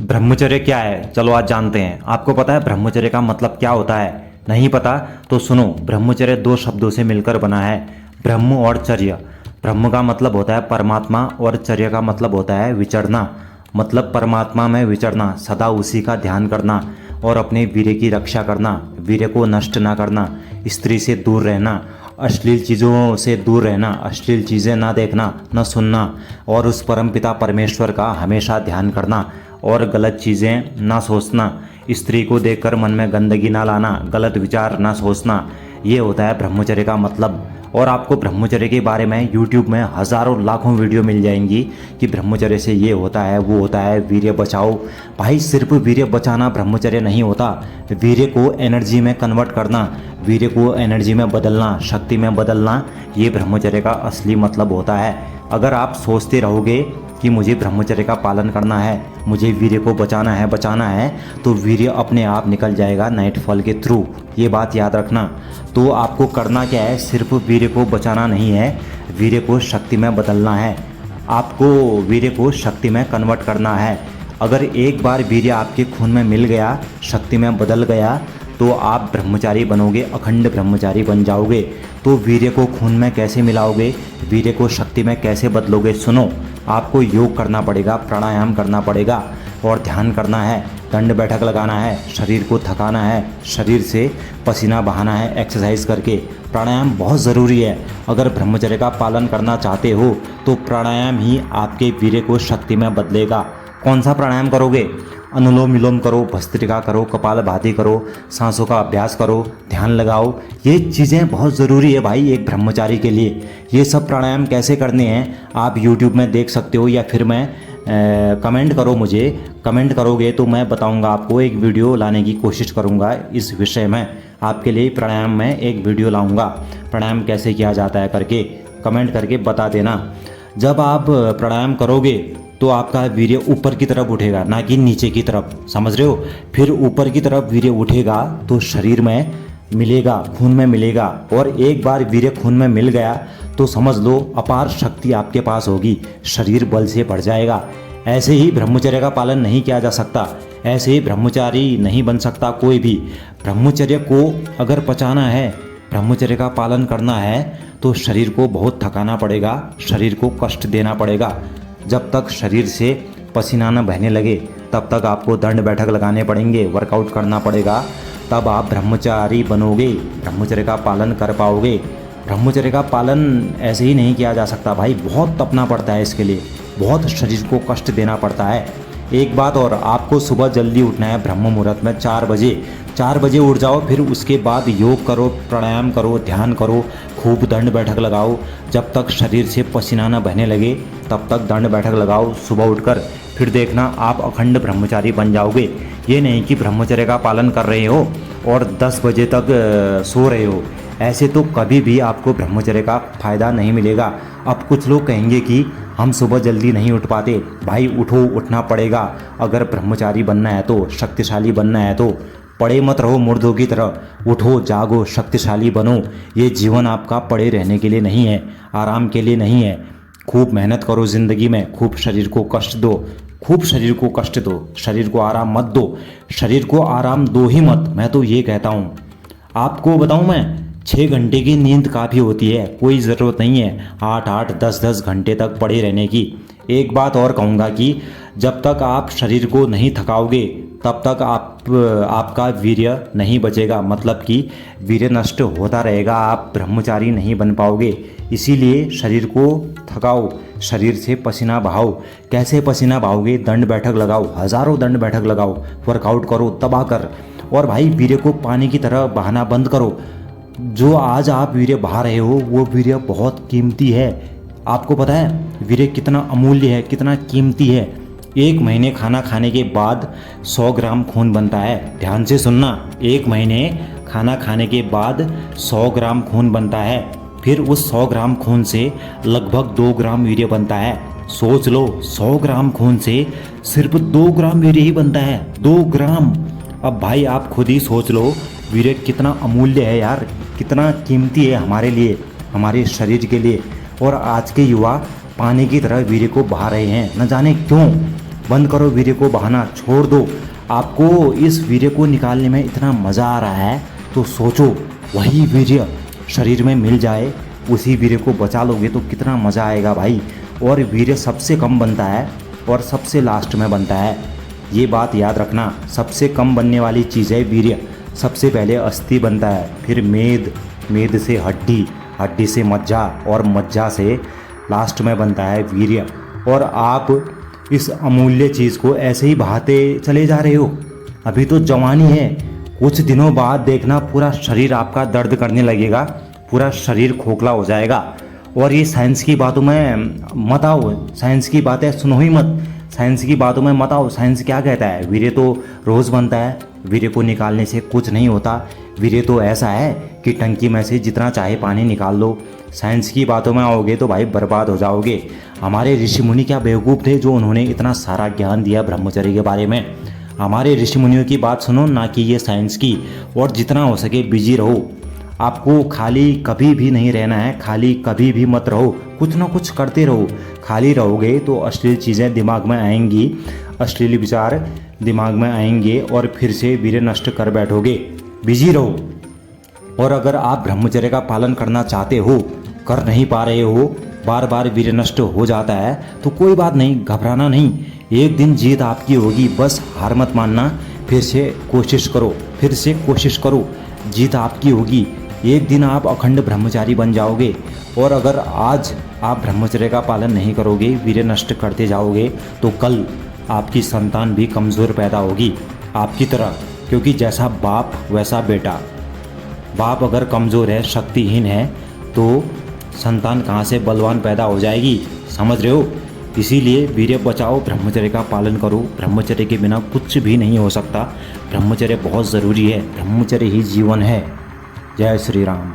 ब्रह्मचर्य क्या है? चलो आज जानते हैं। आपको पता है ब्रह्मचर्य का मतलब क्या होता है? नहीं पता तो सुनो। ब्रह्मचर्य दो शब्दों से मिलकर बना है, ब्रह्म और चर्य। ब्रह्म का मतलब होता है परमात्मा और चर्य का मतलब होता है विचरना। मतलब परमात्मा में विचरना, सदा उसी का ध्यान करना और अपने वीर्य की रक्षा करना, वीर्य को नष्ट ना करना, स्त्री से दूर रहना, अश्लील चीज़ों से दूर रहना, अश्लील चीज़ें ना देखना न सुनना और उस परमपिता परमेश्वर का हमेशा ध्यान करना और गलत चीज़ें ना सोचना, स्त्री को देखकर मन में गंदगी ना लाना, गलत विचार ना सोचना। ये होता है ब्रह्मचर्य का मतलब। और आपको ब्रह्मचर्य के बारे में यूट्यूब में हज़ारों लाखों वीडियो मिल जाएंगी कि ब्रह्मचर्य से ये होता है वो होता है, वीर्य बचाओ। भाई सिर्फ वीर्य बचाना ब्रह्मचर्य नहीं होता, वीर्य को एनर्जी में कन्वर्ट करना, वीर्य को एनर्जी में बदलना, शक्ति में बदलना, ये ब्रह्मचर्य का असली मतलब होता है। अगर आप सोचते रहोगे कि मुझे ब्रह्मचर्य का पालन करना है, मुझे वीर्य को बचाना है, तो वीर्य अपने आप निकल जाएगा नाइटफॉल के थ्रू। ये बात याद रखना। तो आपको करना क्या है? सिर्फ वीर्य को बचाना नहीं है, वीर्य को शक्ति में बदलना है। आपको वीर्य को शक्ति में कन्वर्ट करना है। अगर एक बार वीर्य आपके खून में मिल गया, शक्ति में बदल गया, तो आप ब्रह्मचारी बनोगे, अखंड ब्रह्मचारी बन जाओगे। तो वीर्य को खून में कैसे मिलाओगे, वीर्य को शक्ति में कैसे बदलोगे? सुनो, आपको योग करना पड़ेगा, प्राणायाम करना पड़ेगा और ध्यान करना है, दंड बैठक लगाना है, शरीर को थकाना है, शरीर से पसीना बहाना है एक्सरसाइज करके। प्राणायाम बहुत ज़रूरी है। अगर ब्रह्मचर्य का पालन करना चाहते हो तो प्राणायाम ही आपके वीर्य को शक्ति में बदलेगा। कौन सा प्राणायाम करोगे? अनुलोम विलोम करो, भस्त्रिका करो, कपालभाति करो, सांसों का अभ्यास करो, ध्यान लगाओ। ये चीज़ें बहुत ज़रूरी है भाई एक ब्रह्मचारी के लिए। ये सब प्राणायाम कैसे करने हैं आप यूट्यूब में देख सकते हो, या फिर मैं कमेंट करो, मुझे कमेंट करोगे तो मैं बताऊंगा आपको, एक वीडियो लाने की कोशिश करूंगा इस विषय में। आपके लिए प्राणायाम में एक वीडियो लाऊंगा, प्राणायाम कैसे किया जाता है करके कमेंट करके बता देना। जब आप प्राणायाम करोगे तो आपका वीर्य ऊपर की तरफ उठेगा, ना कि नीचे की तरफ, समझ रहे हो? फिर ऊपर की तरफ वीर्य उठेगा तो शरीर में मिलेगा, खून में मिलेगा। और एक बार वीर्य खून में मिल गया तो समझ लो अपार शक्ति आपके पास होगी, शरीर बल से बढ़ जाएगा। ऐसे ही ब्रह्मचर्य का पालन नहीं किया जा सकता, ऐसे ही ब्रह्मचारी नहीं बन सकता कोई भी। ब्रह्मचर्य को अगर पचाना है, ब्रह्मचर्य का पालन करना है, तो शरीर को बहुत थकाना पड़ेगा, शरीर को कष्ट देना पड़ेगा। जब तक शरीर से पसीना न बहने लगे तब तक आपको दंड बैठक लगाने पड़ेंगे, वर्कआउट करना पड़ेगा, तब आप ब्रह्मचारी बनोगे, ब्रह्मचर्य का पालन कर पाओगे। ब्रह्मचर्य का पालन ऐसे ही नहीं किया जा सकता भाई, बहुत तपना पड़ता है इसके लिए, बहुत शरीर को कष्ट देना पड़ता है। एक बात और, आपको सुबह जल्दी उठना है, ब्रह्म मुहूर्त में 4 बजे उठ जाओ। फिर उसके बाद योग करो, प्राणायाम करो, ध्यान करो, खूब दंड बैठक लगाओ। जब तक शरीर से पसीना न बहने लगे तब तक दंड बैठक लगाओ सुबह उठकर। फिर देखना आप अखंड ब्रह्मचारी बन जाओगे। ये नहीं कि ब्रह्मचर्य का पालन कर रहे हो और 10 बजे तक सो रहे हो, ऐसे तो कभी भी आपको ब्रह्मचर्य का फ़ायदा नहीं मिलेगा। अब कुछ लोग कहेंगे कि हम सुबह जल्दी नहीं उठ पाते। भाई उठो, उठना पड़ेगा। अगर ब्रह्मचारी बनना है तो, शक्तिशाली बनना है तो, पड़े मत रहो मुर्दों की तरह। उठो, जागो, शक्तिशाली बनो। ये जीवन आपका पड़े रहने के लिए नहीं है, आराम के लिए नहीं है। खूब मेहनत करो ज़िंदगी में, खूब शरीर को कष्ट दो, खूब शरीर को कष्ट दो, शरीर को आराम मत दो, शरीर को आराम दो ही मत। मैं तो ये कहता हूँ, आपको बताऊँ मैं, 6 घंटे की नींद काफ़ी होती है, कोई ज़रूरत नहीं है 8-8, 10-10 घंटे तक पड़े रहने की। एक बात और कहूँगा कि जब तक आप शरीर को नहीं थकाओगे तब तक आपका वीर्य नहीं बचेगा, मतलब कि वीर्य नष्ट होता रहेगा, आप ब्रह्मचारी नहीं बन पाओगे। इसीलिए शरीर को थकाओ, शरीर से पसीना बहाओ। कैसे पसीना बहाओगे? दंड बैठक लगाओ, हज़ारों दंड बैठक लगाओ, वर्कआउट करो दबा कर। और भाई वीर्य को पानी की तरह बहाना बंद करो। जो आज आप वीर्य बहा रहे हो वो वीर्य बहुत कीमती है। आपको पता है वीर्य कितना अमूल्य है, कितना कीमती है? 1 महीने खाना खाने के बाद 100 ग्राम खून बनता है। ध्यान से सुनना, 1 महीने खाना खाने के बाद 100 ग्राम खून बनता है। फिर उस 100 ग्राम खून से लगभग 2 ग्राम वीर्य बनता है। सोच लो, 100 ग्राम खून से सिर्फ 2 ग्राम वीर्य ही बनता है, 2 ग्राम। अब भाई आप खुद ही सोच लो वीर्य कितना अमूल्य है यार, कितना कीमती है हमारे लिए, हमारे शरीर के लिए। और आज के युवा पानी की तरह वीर्य को बहा रहे हैं, न जाने क्यों। बंद करो वीर्य को बहाना, छोड़ दो। आपको इस वीर्य को निकालने में इतना मज़ा आ रहा है तो सोचो वही वीर्य शरीर में मिल जाए, उसी वीर्य को बचा लोगे तो कितना मज़ा आएगा भाई। और वीर्य सबसे कम बनता है और सबसे लास्ट में बनता है, ये बात याद रखना। सबसे कम बनने वाली चीज़ है वीर्य। सबसे पहले अस्थि बनता है, फिर मेद, मेद से हड्डी, हड्डी से मज्जा और मज्जा से लास्ट में बनता है वीर्य। और आप इस अमूल्य चीज़ को ऐसे ही बहाते चले जा रहे हो। अभी तो जवानी है, कुछ दिनों बाद देखना पूरा शरीर आपका दर्द करने लगेगा, पूरा शरीर खोखला हो जाएगा। और ये साइंस की बातों में मत आओ, साइंस की बातें सुनो ही मत, साइंस की बातों में मत आओ। साइंस क्या कहता है? वीर्य तो रोज़ बनता है, वीर्य को निकालने से कुछ नहीं होता। वीर्य तो ऐसा है कि टंकी में से जितना चाहे पानी निकाल लो। साइंस की बातों में आओगे तो भाई बर्बाद हो जाओगे। हमारे ऋषि मुनि क्या बेवकूफ़ थे जो उन्होंने इतना सारा ज्ञान दिया ब्रह्मचर्य के बारे में। हमारे ऋषि मुनियों की बात सुनो, ना कि ये साइंस की। और जितना हो सके बिजी रहो। आपको खाली कभी भी नहीं रहना है, खाली कभी भी मत रहो, कुछ ना कुछ करते रहो। खाली रहोगे तो अश्लील चीज़ें दिमाग में आएंगी, अश्लील विचार दिमाग में आएंगे और फिर से वीर्य नष्ट कर बैठोगे। बिजी रहो। और अगर आप ब्रह्मचर्य का पालन करना चाहते हो, कर नहीं पा रहे हो, बार बार वीर्य नष्ट हो जाता है, तो कोई बात नहीं, घबराना नहीं। एक दिन जीत आपकी होगी, बस हार मत मानना। फिर से कोशिश करो, फिर से कोशिश करो, जीत आपकी होगी। एक दिन आप अखंड ब्रह्मचारी बन जाओगे। और अगर आज आप ब्रह्मचर्य का पालन नहीं करोगे, वीर्य नष्ट करते जाओगे, तो कल आपकी संतान भी कमज़ोर पैदा होगी आपकी तरह। क्योंकि जैसा बाप वैसा बेटा। बाप अगर कमज़ोर है, शक्तिहीन है, तो संतान कहाँ से बलवान पैदा हो जाएगी? समझ रहे हो? इसीलिए वीर्य बचाओ, ब्रह्मचर्य का पालन करो। ब्रह्मचर्य के बिना कुछ भी नहीं हो सकता। ब्रह्मचर्य बहुत ज़रूरी है, ब्रह्मचर्य ही जीवन है। जय श्री राम।